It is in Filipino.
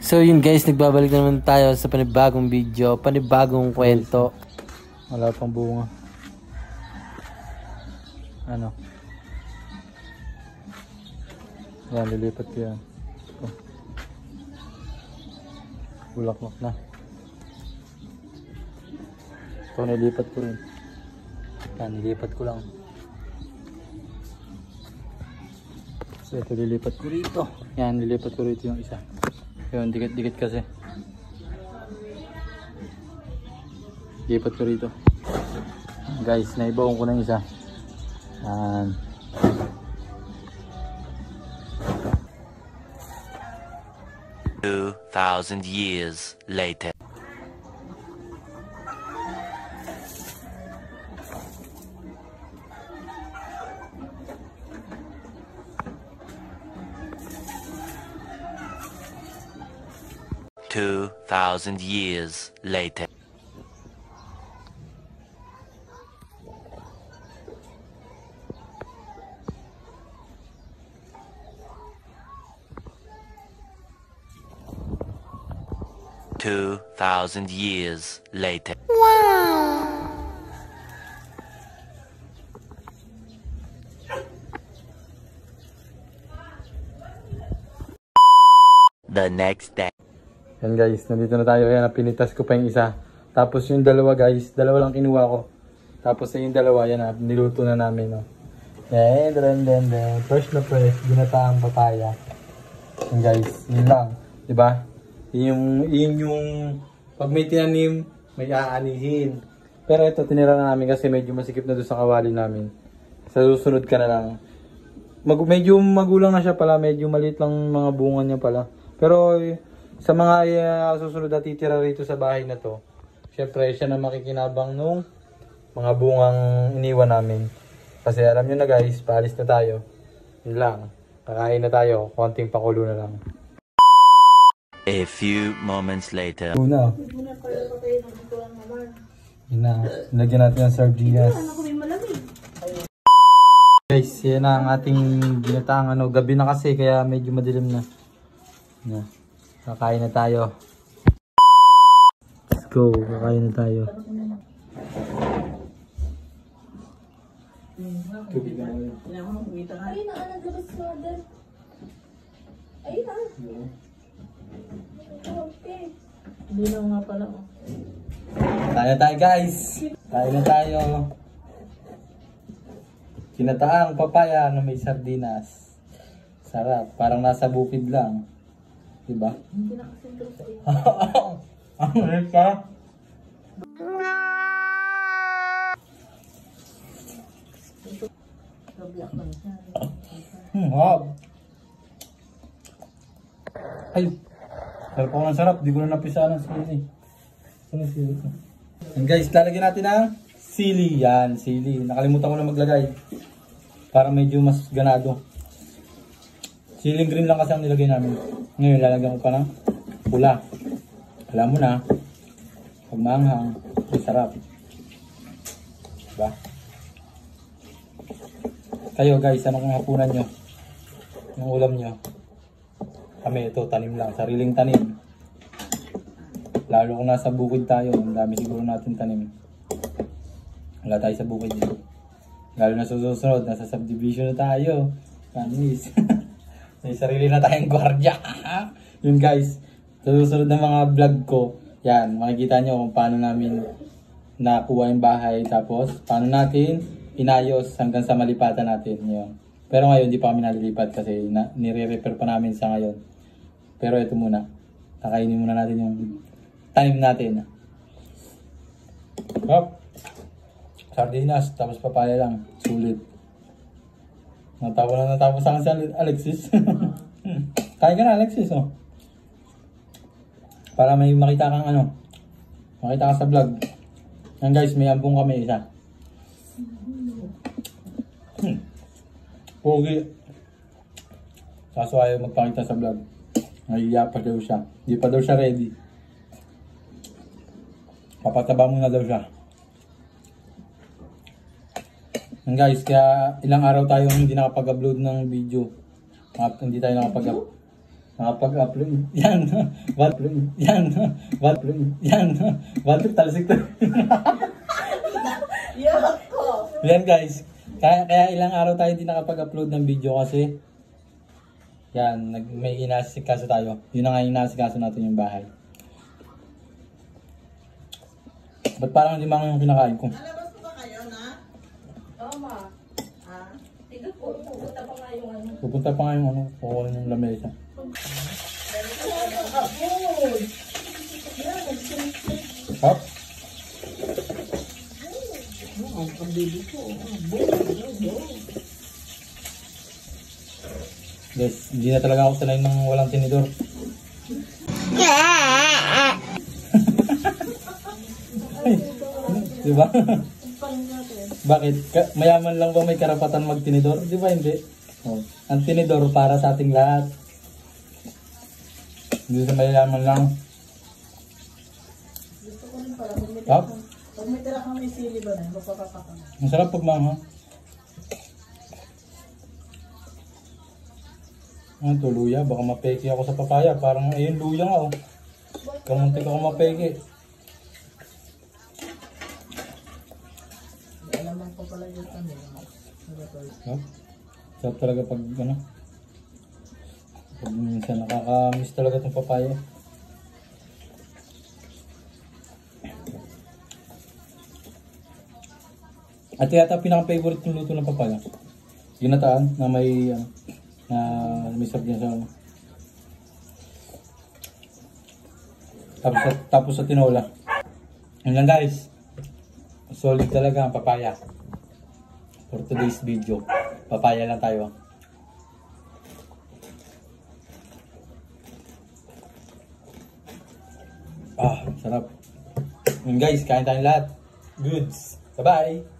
So yun guys, nagbabalik naman tayo sa panibagong video, panibagong kwento. Wala pang bunga. Ano? Yan, lilipat ko yan. Oh. Bulaklak na. Ito, nilipat ko rin. Yan, nilipat ko lang. So ito, lilipat ko rito. Yan, nilipat ko rito yung isa. Yun, dikit-dikit kasi. Lipat ko rito. Guys, naibaon ko ng isa. Yan. $2,000 years later. $2,000 years later. $2,000 years later. Wow! The next day. Yan guys, nandito na tayo. Yan, pinitas ko pa yung isa. Tapos yung dalawa guys, dalawa lang kinuha ko. Tapos yung dalawa, yan na, niluto na namin. No? Yan, then. Fresh na fresh, ginataang papaya. Yan guys, yun lang. Diba? Yun yung, pag may tinanim, may aanihin. Pero ito, tinira na namin kasi medyo masikip na doon sa kawali namin. Sa susunod ka na lang. Medyo magulang na siya pala, medyo maliit lang mga bunga niya pala. Pero sa mga susunod na titira rito sa bahay na to, syempre siya na makikinabang nung mga bungang iniwan namin. Kasi alam nyo na guys, paalis na tayo. Yun lang. Kakain na tayo. Konting pakulo na lang. A few moments later. Una. Yun na. Lagyan natin ng sardinas. Guys, yan na ang ating ginataang gabi na kasi kaya medyo madilim na. Na. Kakain na tayo. Let's go. Kakain na tayo. Tubig na naman. Ay, nakalagabas mo agad. Ay, na. Okay. Hindi na nga pala. Kain na tayo guys. Kain na tayo. Kinataang papaya na may sardinas. Sarap. Parang nasa bukid lang. Diba? Hindi na kasi ito sa iyo. Ang ulit ka? Wow. Ay. Sarap ako ng sarap. Di ko na napisaan ng sili. Saan ang sili ko? And guys, lalagyan natin ng sili. Yan, sili. Nakalimutan ko na maglagay. Para medyo mas ganado. Siling green lang kasi ang nilagay namin. Ngayon, lalagyan ko pa ng pula. Alam mo na, pag maanghang, masarap. Diba? Kayo guys, anong hapunan nyo? Yung ulam nyo? Kami, ito, tanim lang. Sariling tanim. Lalo kung nasa bukid tayo, ang dami siguro natin tanim. Wala tayo sa bukid dito. Lalo na susunod, nasa subdivision na tayo. Panis. May sarili na tayong gwardiya. Yun guys, sa susunod na mga vlog ko, yan, makikita nyo kung paano namin nakuha yung bahay. Tapos, paano natin inayos hanggang sa malipatan natin. Yun. Pero ngayon, hindi pa kami nalilipat kasi nire-repair pa namin sa ngayon. Pero ito muna, kakainin muna natin yung tanim natin. Hop! Sardinas, tapos papaya lang. Sulit. Natawa na natapos sa akin si Alexis. Kaya ka na Alexis, oh. Para may makita kang makita ka sa vlog. Yan guys, may ambong kami isa. Pogi. Kaso ayaw magpakita sa vlog. Nahiya pa daw siya. Di pa daw siya ready. Papataba muna daw siya. And guys, kaya ilang araw tayong hindi nakapag-upload ng video. Hindi tayo nakapag-upload. Nakapag-upload. Yan. What talsik to. Yoko! Yan guys. Kaya ilang araw tayo hindi nakapag-upload ng video kasi yan, may inasikaso tayo. Yun na nga yung inasikaso natin yung bahay. Ba't parang hindi mga yung kinakain ko? Nalabas po ba kayo na? Tama. Ah? Tignan po, pupunta pa nga yung ano. Pupunta pa nga yung ano, kukuha yung lamesa. Hop. Guys, hindi na talaga ako sanay ng walang tinidor. Diba? Bakit? Mayaman lang ba may karapatan magtinidor? Di ba hindi? Oh. Ang tinidor para sa ating lahat. Hindi sa mayaman lang. Gusto ko rin pala. Hop. Pag may tira kang may sili ba na, mapapapak ka na. Masarap pag mama. Ang luya, baka mapeke ako sa papaya. Parang ayun, luya nga oh. Kamuntik ako mapeke. Alam ko pala yung kami. Huh? Sarap talaga pag ano. Pag minsan nakaka-miss talaga itong papaya. At yata pinaka-favorite yung luto ng papaya. Ginataan na may may sardinas sa ano. Tapos sa tinola. Yun lang guys. Solid talaga ang papaya. For today's video. Papaya lang tayo. Sarap. Yun guys, kain tayong lahat. Goods. Bye-bye.